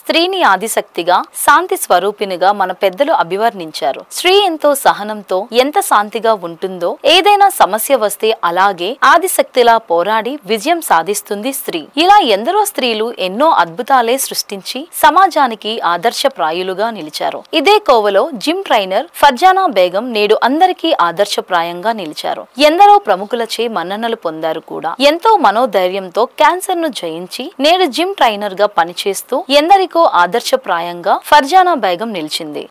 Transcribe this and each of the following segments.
స్త్రీని ఆదిశక్తిగా, శాంతి స్వరూపినిగా మన పెద్దలు అభివర్ణించారు. స్త్రీ ఎంతో సహనంతో ఎంత శాంతిగా ఉంటుందో, ఏదైనా సమస్య వస్తే అలాగే ఆదిశక్తిలా పోరాడి విజయం సాధిస్తుంది స్త్రీ. ఇలా ఎందరో స్త్రీలు ఎన్నో అద్భుతాలే సృష్టించి సమాజానికి ఆదర్శప్రాయులుగా నిలిచారు. ఇదే కోవలో జిమ్ ట్రైనర్ ఫర్జానా బేగం నేడు అందరికీ ఆదర్శప్రాయంగా నిలిచారు. ఎందరో ప్రముఖులచే మన్ననలు పొందారు కూడా. ఎంతో మనోధైర్యంతో క్యాన్సర్ ను జయించి నేడు జిమ్ ట్రైనర్ గా పనిచేస్తూ ఎందరికో ఆదర్శప్రాయంగా ఫర్జానా బేగం నిలిచింది.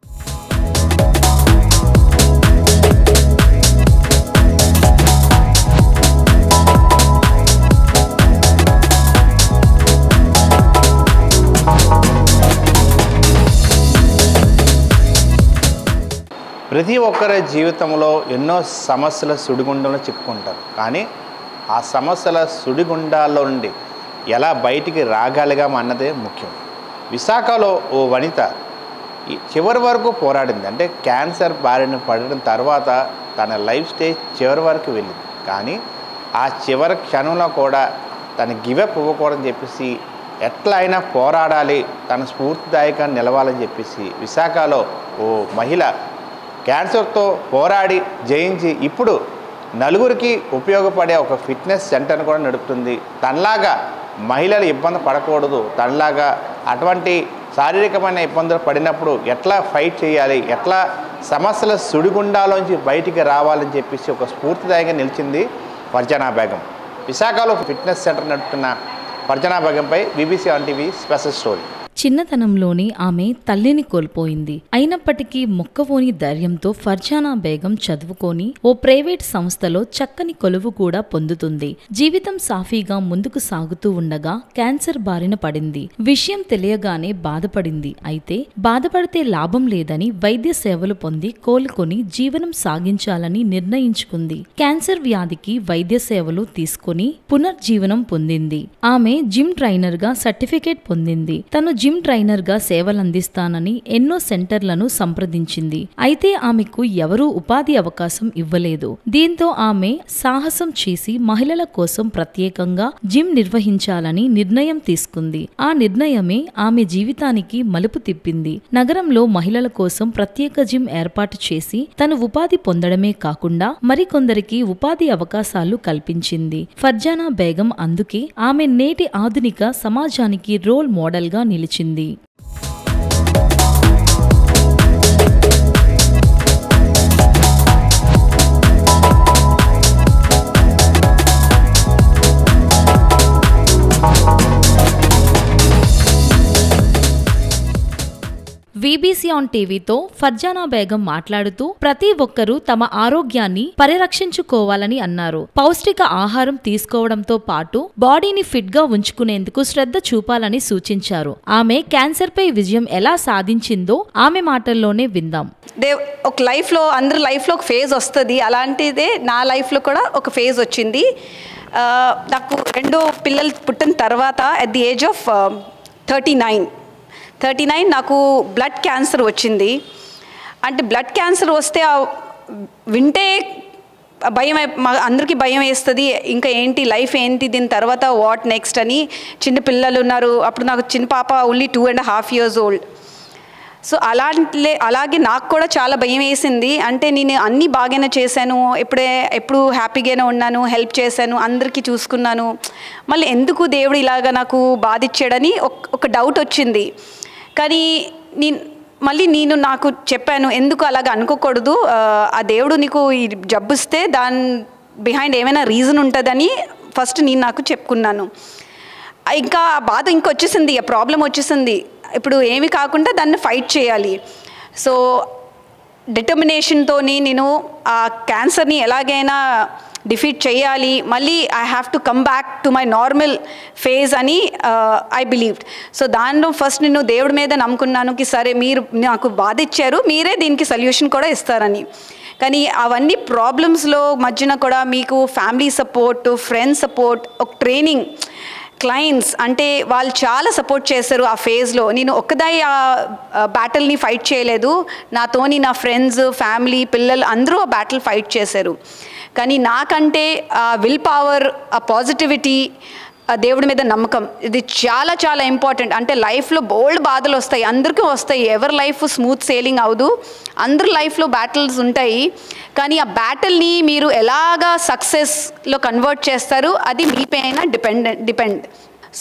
ప్రతి ఒక్కరి జీవితంలో ఎన్నో సమస్యల సుడిగుండంలో చిక్కుకుంటారు. కానీ ఆ సమస్యల సుడిగుండాల్లో నుండి ఎలా బయటికి రాగలిగాం అన్నదే ముఖ్యం. విశాఖలో ఓ వనిత చివరి వరకు పోరాడింది. అంటే క్యాన్సర్ బారిన పడడం తర్వాత తన లైఫ్ స్టేజ్ చివరి వరకు వెళ్ళింది. కానీ ఆ చివరి క్షణంలో కూడా తను గివప్ ఇవ్వకూడదని చెప్పేసి ఎట్లా అయినా పోరాడాలి, తన స్ఫూర్తిదాయకంగా నిలవాలని చెప్పేసి విశాఖలో ఓ మహిళ క్యాన్సర్తో పోరాడి జయించి ఇప్పుడు నలుగురికి ఉపయోగపడే ఒక ఫిట్నెస్ సెంటర్ని కూడా నడుపుతుంది. తనలాగా మహిళలు ఇబ్బంది పడకూడదు, తనలాగా అటువంటి శారీరకమైన ఇబ్బందులు పడినప్పుడు ఎట్లా ఫైట్ చేయాలి, ఎట్లా సమస్యల సుడిగుండాలోంచి బయటికి రావాలని చెప్పేసి ఒక స్ఫూర్తిదాయంగా నిలిచింది ఫర్జానా బేగం. విశాఖలో ఫిట్నెస్ సెంటర్ నడుపుతున్న ఫర్జానా బేగంపై BBC on TV special story. చిన్నతనంలోనే ఆమె తల్లిని కోల్పోయింది. అయినప్పటికీ మొక్కవోని ధైర్యంతో ఫర్జానా బేగం చదువుకొని ఓ ప్రైవేట్ సంస్థలో చక్కని కొలువు కూడా పొందుతుంది. జీవితం సాఫీగా ముందుకు సాగుతూ ఉండగా క్యాన్సర్ బారిన పడింది. విషయం తెలియగానే బాధపడింది. అయితే బాధపడితే లాభం లేదని వైద్య సేవలు పొంది కోలుకొని జీవనం సాగించాలని నిర్ణయించుకుంది. క్యాన్సర్ వ్యాధికి వైద్య సేవలు తీసుకుని పునర్జీవనం పొందింది. ఆమె జిమ్ ట్రైనర్ గా సర్టిఫికేట్ పొందింది. తను జిమ్ ట్రైనర్ గా సేవలందిస్తానని ఎన్నో సెంటర్లను సంప్రదించింది. అయితే ఆమెకు ఎవరూ ఉపాధి అవకాశం ఇవ్వలేదు. దీంతో ఆమె సాహసం చేసి మహిళల కోసం ప్రత్యేకంగా జిమ్ నిర్వహించాలని నిర్ణయం తీసుకుంది. ఆ నిర్ణయమే ఆమె జీవితానికి మలుపు తిప్పింది. నగరంలో మహిళల కోసం ప్రత్యేక జిమ్ ఏర్పాటు చేసి తను ఉపాధి పొందడమే కాకుండా మరికొందరికి ఉపాధి అవకాశాలు కల్పించింది. ఫర్జానా బేగం అందుకే ఆమె నేటి ఆధునిక సమాజానికి రోల్ మోడల్ గా నిలిచింది. BBC ఆన్ టీవీతో ఫర్జానా బేగం మాట్లాడుతూ ప్రతి ఒక్కరూ తమ ఆరోగ్యాన్ని పరిరక్షించుకోవాలని అన్నారు. పౌష్టిక ఆహారం తీసుకోవడంతో పాటు బాడీని ఫిట్ గా ఉంచుకునేందుకు శ్రద్ధ చూపాలని సూచించారు. ఆమె క్యాన్సర్ పై విజయం ఎలా సాధించిందో ఆమె మాటల్లోనే విందాం. ఒక లైఫ్లో అందరి లైఫ్లో ఒక ఫేజ్ వస్తుంది. అలాంటిదే నా లైఫ్లో కూడా ఒక ఫేజ్ వచ్చింది. నాకు 2 పిల్లలు పుట్టిన తర్వాత అట్ ది ఏజ్ ఆఫ్ 39 నాకు బ్లడ్ క్యాన్సర్ వచ్చింది. అంటే బ్లడ్ క్యాన్సర్ వస్తే వింటే భయం, అందరికీ భయం వేస్తుంది. ఇంకా ఏంటి లైఫ్ ఏంటి, దీని తర్వాత వాట్ నెక్స్ట్ అని. చిన్న పిల్లలు ఉన్నారు. అప్పుడు నాకు చిన్న పాప ఓన్లీ 2.5 years old. సో అలాగే నాకు కూడా చాలా భయం వేసింది. అంటే నేను అన్నీ బాగానే చేశాను, ఎప్పుడు హ్యాపీగానే ఉన్నాను, హెల్ప్ చేశాను, అందరికీ చూసుకున్నాను. మళ్ళీ ఎందుకు దేవుడు ఇలాగా నాకు బాధ ఇచ్చాడని ఒక డౌట్ వచ్చింది. కానీ నేను నాకు చెప్పాను, ఎందుకు అలాగ అనుకోకూడదు, ఆ దేవుడు నీకు ఈ జబ్బిస్తే దాని బిహైండ్ ఏమైనా రీజన్ ఉంటుందని ఫస్ట్ నేను నాకు చెప్పుకున్నాను. ఇంకా ఆ బాధ ఇంకొచ్చేసింది, ఆ ప్రాబ్లం వచ్చేసింది. ఇప్పుడు ఏమి కాకుండా దాన్ని ఫైట్ చేయాలి. సో డిటర్మినేషన్తో నేను ఆ క్యాన్సర్ని ఎలాగైనా డిఫీట్ చేయాలి, మళ్ళీ I have to come back to my normal phase అని ఐ బిలీవ్డ్. సో దానిలో ఫస్ట్ నేను దేవుడి మీద నమ్ముకున్నాను కి సరే మీరు నాకు బాధ ఇచ్చారు, మీరే దీనికి సొల్యూషన్ కూడా ఇస్తారని. కానీ అవన్నీ ప్రాబ్లమ్స్లో మధ్యన కూడా మీకు ఫ్యామిలీ సపోర్ట్, ఫ్రెండ్స్ సపోర్ట్, ఒక ట్రైనింగ్, క్లయింట్స్ అంటే వాళ్ళు చాలా సపోర్ట్ చేశారు ఆ ఫేజ్లో. నేను ఒక్కదాయి ఆ బ్యాటిల్ని ఫైట్ చేయలేదు, నాతోని నా ఫ్రెండ్స్, ఫ్యామిలీ, పిల్లలు అందరూ ఆ బ్యాటిల్ ఫైట్ చేశారు. కానీ నాకంటే ఆ విల్ పవర్, ఆ పాజిటివిటీ, ఆ దేవుడి మీద నమ్మకం, ఇది చాలా చాలా ఇంపార్టెంట్. అంటే లైఫ్లో బోల్డ్ బాధలు వస్తాయి, అందరికీ వస్తాయి. ఎవరి లైఫ్ స్మూత్ సేలింగ్ అవదు, అందరి లైఫ్లో బ్యాటిల్స్ ఉంటాయి. కానీ ఆ బ్యాటిల్ని మీరు ఎలాగా సక్సెస్లో కన్వర్ట్ చేస్తారు అది మీ పైన డిపెండ్.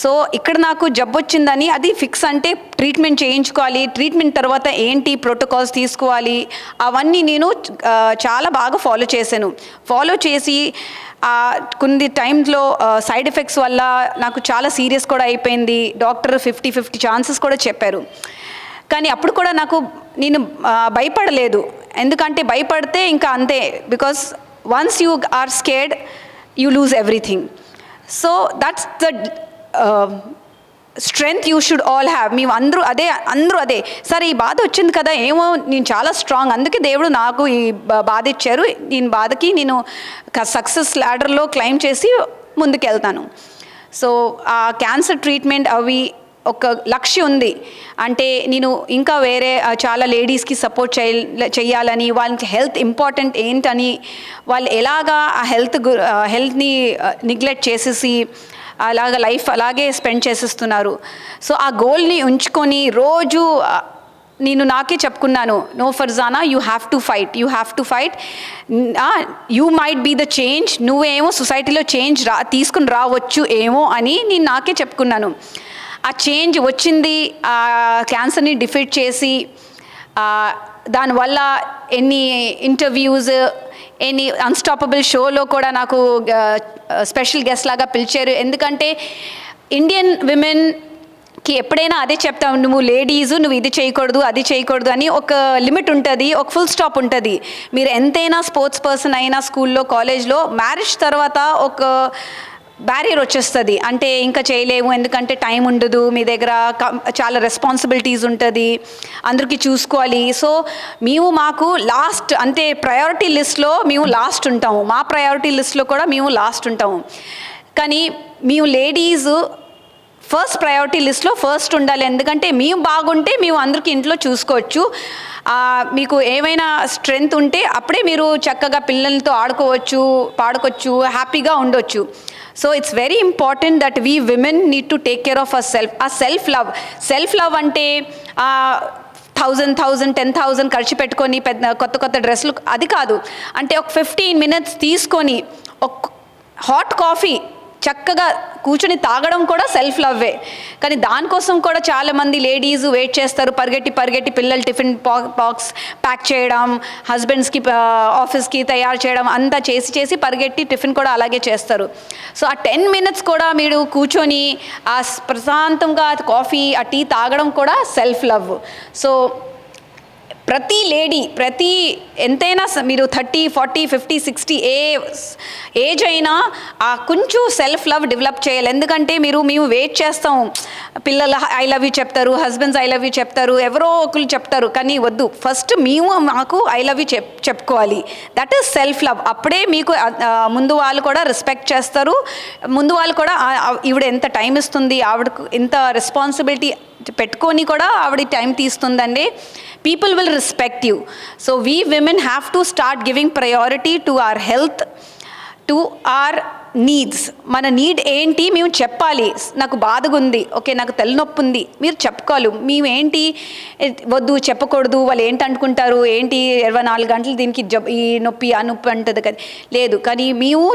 సో ఇక్కడ నాకు జబ్బు వచ్చిందని అది ఫిక్స్ అంటే ట్రీట్మెంట్ చేయించుకోవాలి, ట్రీట్మెంట్ తర్వాత ఏంటి ప్రోటోకాల్స్ తీసుకోవాలి, అవన్నీ నేను చాలా బాగా ఫాలో చేశాను. ఫాలో చేసి కొన్ని టైంలో సైడ్ ఎఫెక్ట్స్ వల్ల నాకు చాలా సీరియస్ కూడా అయిపోయింది. డాక్టర్ 50-50 ఛాన్సెస్ కూడా చెప్పారు. కానీ అప్పుడు కూడా నేను భయపడలేదు, ఎందుకంటే భయపడితే ఇంకా అంతే. Because once you are scared you lose everything. So that's the strength you should all have. మేము అందరూ అదే సరే ఈ బాధ వచ్చింది కదా, ఏమో నేను చాలా స్ట్రాంగ్, అందుకే దేవుడు నాకు ఈ బాధ ఇచ్చారు, దీని బాధకి నేను సక్సెస్ ల్యాడర్లో క్లైమ్ చేసి ముందుకెళ్తాను. సో ఆ క్యాన్సర్ ట్రీట్మెంట్ అవి ఒక లక్ష్యం ఉంది. అంటే నేను ఇంకా వేరే చాలా లేడీస్కి సపోర్ట్ చేయాలని, వాళ్ళకి హెల్త్ ఇంపార్టెంట్ ఏంటని, వాళ్ళు ఎలాగా ఆ హెల్త్ని నెగ్లెక్ట్ చేసేసి అలాగ లైఫ్ అలాగే స్పెండ్ చేసేస్తున్నారు. సో ఆ గోల్ని ఉంచుకొని రోజు నేను నాకే చెప్పుకున్నాను, no Farzana, you have to fight. You might be the change. నువ్వేమో సొసైటీలో చేంజ్ తీసుకుని రావచ్చు ఏమో అని నేను నాకే చెప్పుకున్నాను. ఆ చేంజ్ వచ్చింది. ఆ క్యాన్సర్ని డిఫీట్ చేసి దానివల్ల ఎన్ని ఇంటర్వ్యూస్, ఎన్ని అన్స్టాపబుల్ షోలో కూడా నాకు స్పెషల్ గెస్ట్ లాగా పిలిచారు. ఎందుకంటే ఇండియన్ విమెన్కి ఎప్పుడైనా అదే చెప్తాం, నువ్వు లేడీస్, నువ్వు ఇది చేయకూడదు అది చేయకూడదు అని ఒక లిమిట్ ఉంటుంది, ఒక ఫుల్ స్టాప్ ఉంటుంది. మీరు ఎంతైనా స్పోర్ట్స్ పర్సన్ అయినా స్కూల్లో కాలేజ్లో మ్యారేజ్ తర్వాత ఒక బ్యారియర్ వచ్చేస్తుంది. అంటే ఇంకా చేయలేము, ఎందుకంటే టైం ఉండదు, మీ దగ్గర చాలా రెస్పాన్సిబిలిటీస్ ఉంటుంది, అందరికీ చూసుకోవాలి. సో మాకు లాస్ట్, అంటే ప్రయారిటీ లిస్ట్లో మేము లాస్ట్ ఉంటాము, మా ప్రయారిటీ లిస్ట్లో కూడా మేము లాస్ట్ ఉంటాము. కానీ మేము లేడీస్ ఫస్ట్ ప్రయారిటీ లిస్ట్లో ఫస్ట్ ఉండాలి, ఎందుకంటే మేము బాగుంటే మేము అందరికీ ఇంట్లో చూసుకోవచ్చు. మీకు ఏమైనా స్ట్రెంగ్త్ ఉంటే అప్పుడే మీరు చక్కగా పిల్లలతో ఆడుకోవచ్చు, పాడుకోవచ్చు, హ్యాపీగా ఉండొచ్చు. So it's very important that we women need to take care of our self. ఆ సెల్ఫ్ లవ్ అంటే 1000, 10,000 ఖర్చు పెట్టుకొని కొత్త డ్రెస్సులు అది కాదు. అంటే ఒక 15 minutes తీసుకొని ఒక హాట్ కాఫీ చక్కగా కూర్చొని తాగడం కూడా సెల్ఫ్ లవ్వే. కానీ దానికోసం కూడా చాలామంది లేడీస్ వెయిట్ చేస్తారు, పరిగెట్టి పిల్లలు టిఫిన్ బాక్స్ ప్యాక్ చేయడం, హస్బెండ్స్కి ఆఫీస్కి తయారు చేయడం, అంతా చేసి పరిగెట్టి టిఫిన్ కూడా అలాగే చేస్తారు. సో ఆ 10 minutes కూడా మీరు కూర్చొని ఆ ప్రశాంతంగా కాఫీ ఆ టీ తాగడం కూడా సెల్ఫ్ లవ్. సో ప్రతి లేడీ ఎంతైనా మీరు 30, 40, 50, 60 ఏజ్ అయినా కొంచెం సెల్ఫ్ లవ్ డెవలప్ చేయాలి. ఎందుకంటే మేము వెయిట్ చేస్తాం, పిల్లలు ఐ లవ్ యూ చెప్తారు, హస్బెండ్స్ ఐ లవ్ యూ చెప్తారు, ఎవరో ఒకరు చెప్తారు, కానీ వద్దు, ఫస్ట్ మాకు ఐ లవ్ యూ చెప్పుకోవాలి. That is self love. అప్పుడే మీకు ముందు వాళ్ళు కూడా రెస్పెక్ట్ చేస్తారు, ముందు వాళ్ళు కూడా ఈవిడ ఎంత టైం ఇస్తుంది, ఆవిడకు ఇంత రెస్పాన్సిబిలిటీ పెట్టుకొని కూడా ఆవిడ time తీస్తుందండి, people will respect you. So we women have to start giving priority to our health, to our needs. మన నీడ్ ఏంటి మేము చెప్పాలి. నాకు బాధగా ఉంది, ఓకే, నాకు తలనొప్పి ఉంది, మీరు చెప్పుకోవాలి. మేము ఏంటి వద్దు చెప్పకూడదు, వాళ్ళు ఏంటి అనుకుంటారు, ఏంటి 24 గంటలు దీనికి ఈ నొప్పి ఆ నొప్పి అంటుంది కదా, లేదు. కానీ మేము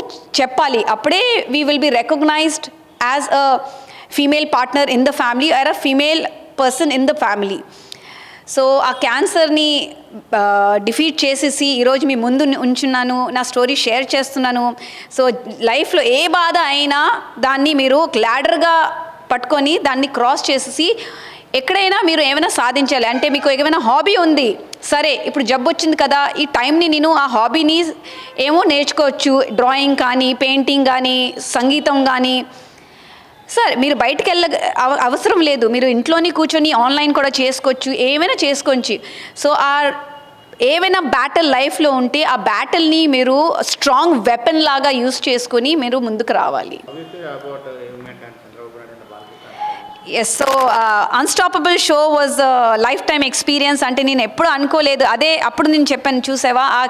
చెప్పాలి, అప్పుడే we will be recognised as a female partner in the family or a female person in the family. So ఆ క్యాన్సర్ని డిఫీట్ చేసేసి ఈరోజు మీ ముందు ఉంచున్నాను, నా స్టోరీ షేర్ చేస్తున్నాను. సో లైఫ్లో ఏ బాధ అయినా దాన్ని మీరు గ్లాడర్గా పట్టుకొని దాన్ని క్రాస్ చేసేసి ఎక్కడైనా మీరు ఏమైనా సాధించాలి. అంటే మీకు ఏమైనా హాబీ ఉంది, సరే ఇప్పుడు జబ్బు వచ్చింది కదా, ఈ టైంని నేను ఆ హాబీని ఏమో నేర్చుకోవచ్చు, డ్రాయింగ్ కానీ, పెయింటింగ్ కానీ, సంగీతం కానీ. సార్ మీరు బయటికి అవసరం లేదు, మీరు ఇంట్లోనే కూర్చొని ఆన్లైన్ కూడా చేసుకోవచ్చు, ఏమైనా చేసుకోవచ్చు. సో ఏమైనా బ్యాటిల్ లైఫ్లో ఉంటే ఆ బ్యాటిల్ని మీరు స్ట్రాంగ్ వెపన్ లాగా యూస్ చేసుకొని మీరు ముందుకు రావాలి. Yes. So unstoppable show was life time experience. అంటే నేను ఎప్పుడు అనుకోలేదు, అదే అప్పుడు నేను చెప్పాను, చూసావా ఆ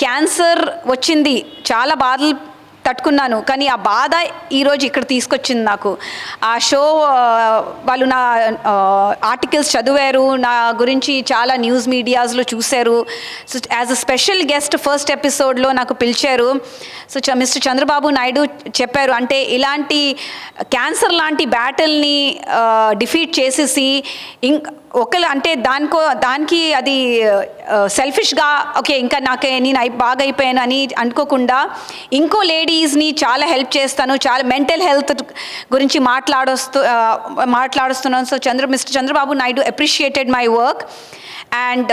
క్యాన్సర్ వచ్చింది, చాలా బాధలు తట్టుకున్నాను. కానీ ఆ బాధ ఈరోజు ఇక్కడ తీసుకొచ్చింది నాకు. ఆ షో వాళ్ళు నా ఆర్టికల్స్ చదివారు, నా గురించి చాలా న్యూస్ మీడియాస్లో చూశారు. So as a special guest first ఎపిసోడ్లో నాకు పిలిచారు. సో మిస్టర్ చంద్రబాబు నాయుడు చెప్పారు, అంటే ఇలాంటి క్యాన్సర్ లాంటి బ్యాటిల్ని డిఫీట్ చేసేసి అంటే దానికి అది సెల్ఫిష్గా ఓకే ఇంకా నేను బాగా అయిపోయాను అని అనుకోకుండా ఇంకో లేడీస్ని చాలా హెల్ప్ చేస్తాను, చాలా మెంటల్ హెల్త్ గురించి మాట్లాడుస్తున్నాను. So mister Chandrababu Naidu appreciated my work. And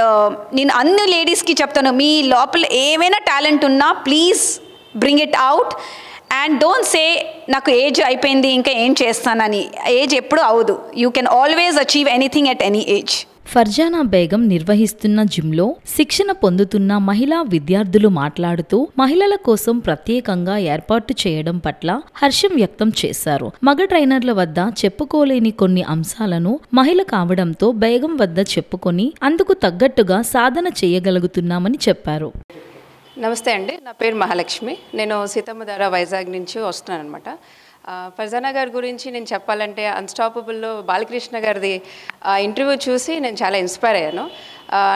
నేను అన్ని లేడీస్కి చెప్తాను, మీ లోపల ఏమైనా టాలెంట్ ఉన్నా please bring it out and don't say నాకు ఏజ్ అయిపోయింది ఇంకా ఏం చేస్తానని. ఏజ్ ఎప్పుడు అవదు. You can always achieve anything at any age. Farzana Begum నిర్వహిస్తున్న జిమ్లో శిక్షణ పొందుతున్న మహిళా విద్యార్థులు మాట్లాడుతూ మహిళల కోసం ప్రత్యేకంగా ఏర్పాటు చేయడం పట్ల హర్షం వ్యక్తం చేశారు. మగ ట్రైనర్ల వద్ద చెప్పుకోలేని కొన్ని అంశాలను మహిళ కావడంతో బేగం వద్ద చెప్పుకొని అందుకు తగ్గట్టుగా సాధన చేయగలుగుతున్నామని చెప్పారు. నమస్తే అండి, నా పేరు మహాలక్ష్మి. నేను సీతమ్మధార వైజాగ్ నుంచి వస్తున్నాను అనమాట. ఫర్జానా గారి గురించి నేను చెప్పాలంటే అన్స్టాపబుల్లో బాలకృష్ణ గారిది ఇంటర్వ్యూ చూసి నేను చాలా ఇన్స్పైర్ అయ్యాను.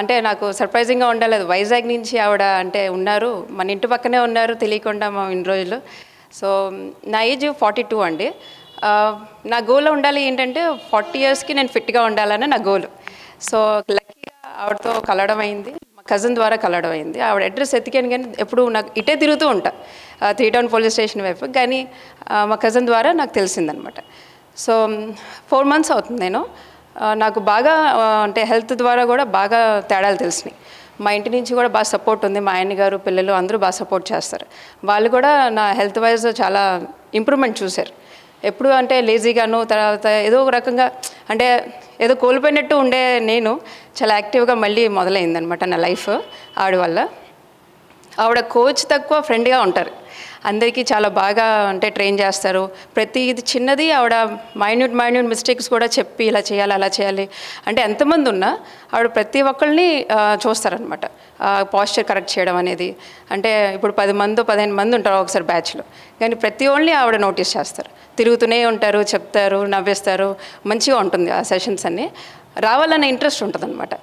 అంటే నాకు సర్ప్రైజింగ్గా ఉండలేదు, వైజాగ్ నుంచి ఆవిడ అంటే ఉన్నారు, మన ఇంటి పక్కనే ఉన్నారు తెలియకుండా మా ఇన్ని రోజులు. సో నా ఏజ్ 42 అండి. నా గోల్ ఉండాలి ఏంటంటే 40 yearsకి నేను ఫిట్గా ఉండాలని నా గోల్. సో లక్కీగా ఆవిడతో కలవడం అయింది, కజిన్ ద్వారా కలవడం అయింది. ఆవిడ అడ్రస్ ఎత్తికాను కానీ ఎప్పుడు నాకు ఇటే తిరుగుతూ ఉంటా 3 Town పోలీస్ స్టేషన్ వైపు, కానీ మా కజిన్ ద్వారా నాకు తెలిసిందనమాట. సో 4 months అవుతుంది. నాకు బాగా అంటే హెల్త్ ద్వారా కూడా బాగా తేడాలు తెలిసినాయి. మా ఇంటి నుంచి కూడా బాగా సపోర్ట్ ఉంది, మా ఆయన గారు పిల్లలు అందరూ బాగా సపోర్ట్ చేస్తారు. వాళ్ళు కూడా నా హెల్త్ వైజ్ చాలా ఇంప్రూవ్మెంట్ చూశారు. ఎప్పుడు అంటే లేజీగాను తర్వాత ఏదో ఒక రకంగా అంటే ఏదో కోల్పోయినట్టు ఉండే నేను చాలా యాక్టివ్గా మళ్ళీ మొదలైందనమాట నా లైఫ్ ఆవిడ వల్ల. ఆవిడ కోచ్ తక్కువ ఫ్రెండ్గా ఉంటారు, అందరికీ చాలా బాగా అంటే ట్రైన్ చేస్తారు. ప్రతి ఇది చిన్నది ఆవిడ మైన్యూట్ మిస్టేక్స్ కూడా చెప్పి ఇలా చేయాలి అలా చేయాలి అంటే ఎంతమంది ఉన్నా ఆవిడ ప్రతి ఒక్కరిని చూస్తారనమాట. పాస్చర్ కరెక్ట్ చేయడం అనేది అంటే ఇప్పుడు 10 మంది 15 మంది ఉంటారు ఒకసారి బ్యాచ్లో, కానీ ప్రతి ఒక్కరిని ఆవిడ నోటీస్ చేస్తారు, తిరుగుతూనే ఉంటారు, చెప్తారు, నవ్వేస్తారు, మంచిగా ఉంటుంది ఆ సెషన్స్ అన్నీ. రావాలన్న ఇంట్రెస్ట్ ఉంటుంది అనమాట.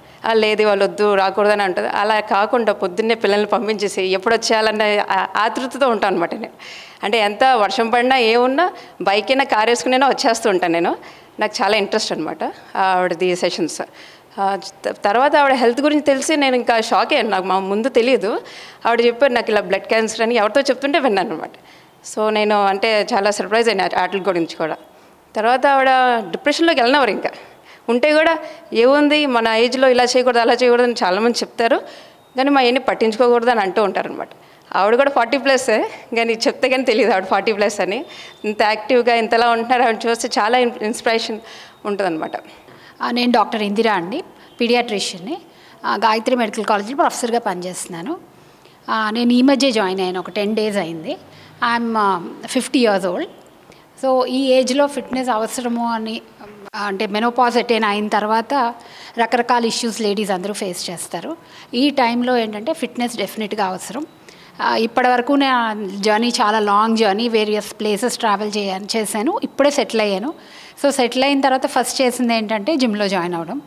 లేదు వాళ్ళు వద్దు రాకూడదని ఉంటుంది. అలా కాకుండా పొద్దున్నే పిల్లల్ని పంపించేసి ఎప్పుడు వచ్చేయాలన్న ఆతృతతో ఉంటాను అనమాట నేను. అంటే ఎంత వర్షం పడినా ఏమున్నా బైక్ అయినా కార్ వేసుకునైనా వచ్చేస్తూ ఉంటాను నేను. నాకు చాలా ఇంట్రెస్ట్ అనమాట ఆవిడది సెషన్స్. తర్వాత ఆవిడ హెల్త్ గురించి తెలిసి నేను ఇంకా షాక్ అయ్యాను. నాకు ముందు తెలియదు. ఆవిడ చెప్పారు నాకు ఇలా బ్లడ్ క్యాన్సర్ అని, ఎవరితో చెప్తుంటే విన్నాను అనమాట. సో నేను అంటే చాలా సర్ప్రైజ్ అయినా వాటి గురించి కూడా. తర్వాత ఆవిడ డిప్రెషన్లోకి వెళ్ళినవారు, ఇంకా ఉంటే కూడా ఏముంది మన ఏజ్లో ఇలా చేయకూడదు అలా చేయకూడదు అని చాలామంది చెప్తారు, కానీ మా ఏన్ని పట్టించుకోకూడదు అని అంటూ ఉంటారు అనమాట. ఆవిడ కూడా 40+ కానీ చెప్తే కానీ తెలియదు ఆవిడ 40+ అని. ఇంత యాక్టివ్గా ఇంతలా ఉంటున్నారు, ఆవిడ చూస్తే చాలా ఇన్స్పిరేషన్ ఉంటుంది అనమాట. నేను డాక్టర్ ఇందిరా అండి, పీడియాట్రిషియన్ని. గాయత్రి మెడికల్ కాలేజ్లో ప్రొఫెసర్గా పనిచేస్తున్నాను. నేను ఈ మధ్య జాయిన్ అయ్యాను, ఒక 10 days అయింది. I'm 50 years old. సో ఈ ఏజ్లో ఫిట్నెస్ అవసరము అని అంటే మెనోపాజ్ అటైన్ అయిన తర్వాత రకరకాల ఇష్యూస్ లేడీస్ అందరూ ఫేస్ చేస్తారు. ఈ టైంలో ఏంటంటే ఫిట్నెస్ డెఫినెట్గా అవసరం. ఇప్పటి వరకు నా జర్నీ చాలా long journey, various places travel చేశాను. ఇప్పుడే సెటిల్ అయ్యాను. సో సెటిల్ అయిన తర్వాత ఫస్ట్ చేసింది ఏంటంటే జిమ్లో జాయిన్ అవ్వడం.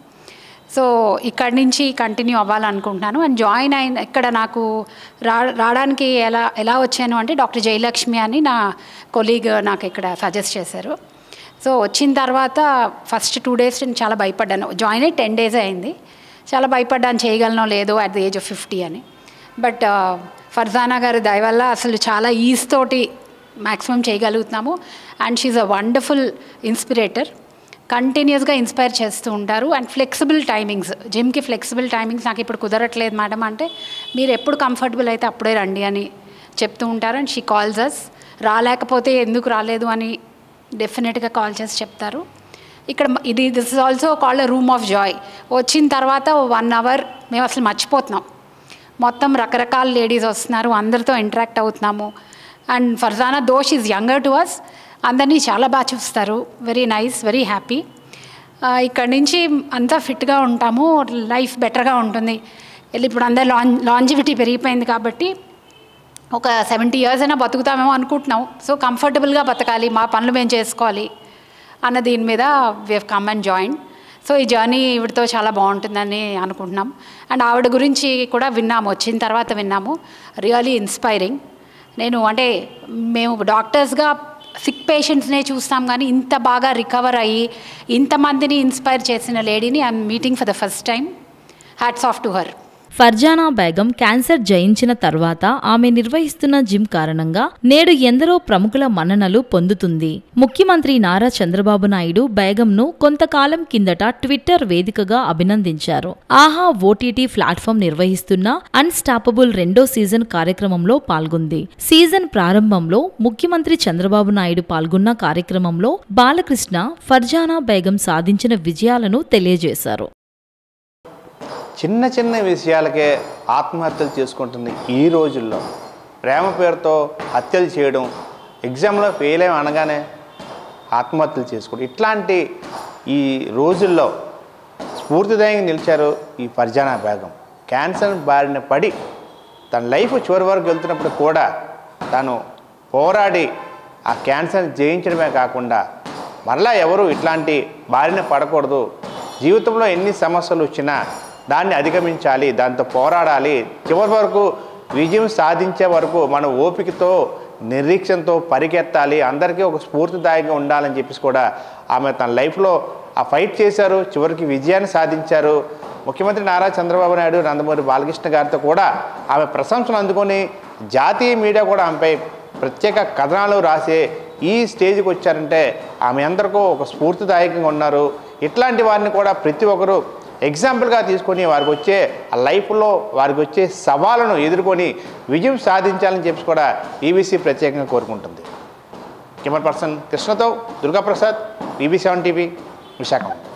సో ఇక్కడి నుంచి కంటిన్యూ అవ్వాలనుకుంటున్నాను. అండ్ జాయిన్ అయిన ఇక్కడ నాకు రావడానికి ఎలా వచ్చాను అంటే డాక్టర్ జయలక్ష్మి అని నా కొలీగ్ నాకు ఇక్కడ సజెస్ట్ చేశారు. సో వచ్చిన తర్వాత ఫస్ట్ 2 days నేను చాలా భయపడ్డాను. జాయిన్ అయ్యి 10 days అయింది. చాలా భయపడ్డాను చేయగలనో లేదో అట్ ది ఏజ్ ఆఫ్ 50 అని. బట్ ఫర్జానా గారి దయ వల్ల అసలు చాలా ఈజ్ తోటి మ్యాక్సిమం చేయగలుగుతున్నాము. And she is a wonderful inspirator. కంటిన్యూస్గా ఇన్స్పైర్ చేస్తూ ఉంటారు. అండ్ ఫ్లెక్సిబుల్ టైమింగ్స్, జిమ్కి ఫ్లెక్సిబుల్ టైమింగ్స్ నాకు ఇప్పుడు కుదరట్లేదు మేడం అంటే మీరు ఎప్పుడు కంఫర్టబుల్ అయితే అప్పుడే రండి అని చెప్తూ ఉంటారు. అండ్ షీ కాల్స్ అస్. రాలేకపోతే ఎందుకు రాలేదు అని డెఫినెట్గా కాల్ చేసి చెప్తారు. ఇక్కడ this is also called room of Joy. వచ్చిన తర్వాత 1 hour మేము అసలు మర్చిపోతున్నాం. మొత్తం రకరకాల లేడీస్ వస్తున్నారు, అందరితో ఇంటరాక్ట్ అవుతున్నాము. అండ్ ఫర్జానా దోష్ ఈజ్ యంగర్ టు అస్. అందరినీ చాలా బాగా చూస్తారు. Very nice, very happy. ఇక్కడ నుంచి అంతా ఫిట్గా ఉంటాము, లైఫ్ బెటర్గా ఉంటుంది. ఇప్పుడు అందరు లాంజివిటీ పెరిగిపోయింది కాబట్టి ఒక 70 years అయినా బతుకుతామేమో అనుకుంటున్నాం. సో కంఫర్టబుల్గా బతకాలి, మా పనులు మేము చేసుకోవాలి అన్న దీని మీద we have come and join. So ఈ జర్నీ ఈవిడతో చాలా బాగుంటుందని అనుకుంటున్నాం. అండ్ ఆవిడ గురించి కూడా విన్నాము, వచ్చిన తర్వాత విన్నాము. Really inspiring. అంటే మేము డాక్టర్స్గా సిక్ పేషెంట్స్నే చూస్తాం, కానీ ఇంత బాగా రికవర్ అయ్యి ఇంతమందిని ఇన్స్పైర్ చేసిన లేడీని I'm meeting for the first time. Hats off to her. Farzana Begum cancer జయించిన తర్వాత ఆమె నిర్వహిస్తున్న జిమ్ కారణంగా నేడు ఎందరో ప్రముఖుల మన్ననలు పొందుతుంది. ముఖ్యమంత్రి నారా చంద్రబాబు నాయుడు బేగంను కొంతకాలం కిందట ట్విట్టర్ వేదికగా అభినందించారు. ఆహా ఓటీటీ ప్లాట్ఫామ్ నిర్వహిస్తున్న అన్స్టాపబుల్ 2వ సీజన్ కార్యక్రమంలో పాల్గొంది. సీజన్ ప్రారంభంలో ముఖ్యమంత్రి చంద్రబాబు నాయుడు పాల్గొన్న కార్యక్రమంలో బాలకృష్ణ ఫర్జానా బేగం సాధించిన విజయాలను తెలియజేశారు. చిన్న చిన్న విషయాలకే ఆత్మహత్యలు చేసుకుంటుంది ఈ రోజుల్లో. ప్రేమ పేరుతో హత్యలు చేయడం, ఎగ్జామ్లో ఫెయిల్ అయ్యి అనగానే ఆత్మహత్యలు చేసుకోవడం, ఇట్లాంటి ఈ రోజుల్లో స్ఫూర్తిదాయంగా నిలిచారు ఈ ఫర్జానా బేగం. క్యాన్సర్ బారిన పడి తన లైఫ్ చివరి వరకు వెళ్తున్నప్పుడు కూడా తను పోరాడి ఆ క్యాన్సర్ జయించడమే కాకుండా మరలా ఎవరు ఇట్లాంటి బారిన పడకూడదు, జీవితంలో ఎన్ని సమస్యలు వచ్చినా దాన్ని అధిగమించాలి, దాంతో పోరాడాలి, చివరి వరకు విజయం సాధించే వరకు మన ఓపికతో నిరీక్షణతో పరిగెత్తాలి, అందరికీ ఒక స్ఫూర్తిదాయకంగా ఉండాలని చెప్పేసి కూడా ఆమె తన లైఫ్లో ఆ ఫైట్ చేశారు, చివరికి విజయాన్ని సాధించారు. ముఖ్యమంత్రి నారా చంద్రబాబు నాయుడు, నందమూరి బాలకృష్ణ గారితో కూడా ఆమె ప్రశంసలు అందుకొని జాతీయ మీడియా కూడా ఆమెపై ప్రత్యేక కథనాలు రాసే ఈ స్టేజ్కి వచ్చారంటే ఆమె అందరికీ ఒక స్ఫూర్తిదాయకంగా ఉన్నారు. ఇట్లాంటి వారిని కూడా ప్రతి ఒక్కరూ ఎగ్జాంపుల్గా తీసుకొని వారికి వచ్చే ఆ లైఫ్లో వారికి వచ్చే సవాళ్ళను ఎదుర్కొని విజయం సాధించాలని చెప్పి కూడా BBC ప్రత్యేకంగా కోరుకుంటుంది. కెమెరా పర్సన్ కృష్ణతో దుర్గాప్రసాద్, BBC 7 TV, విశాఖపట్నం.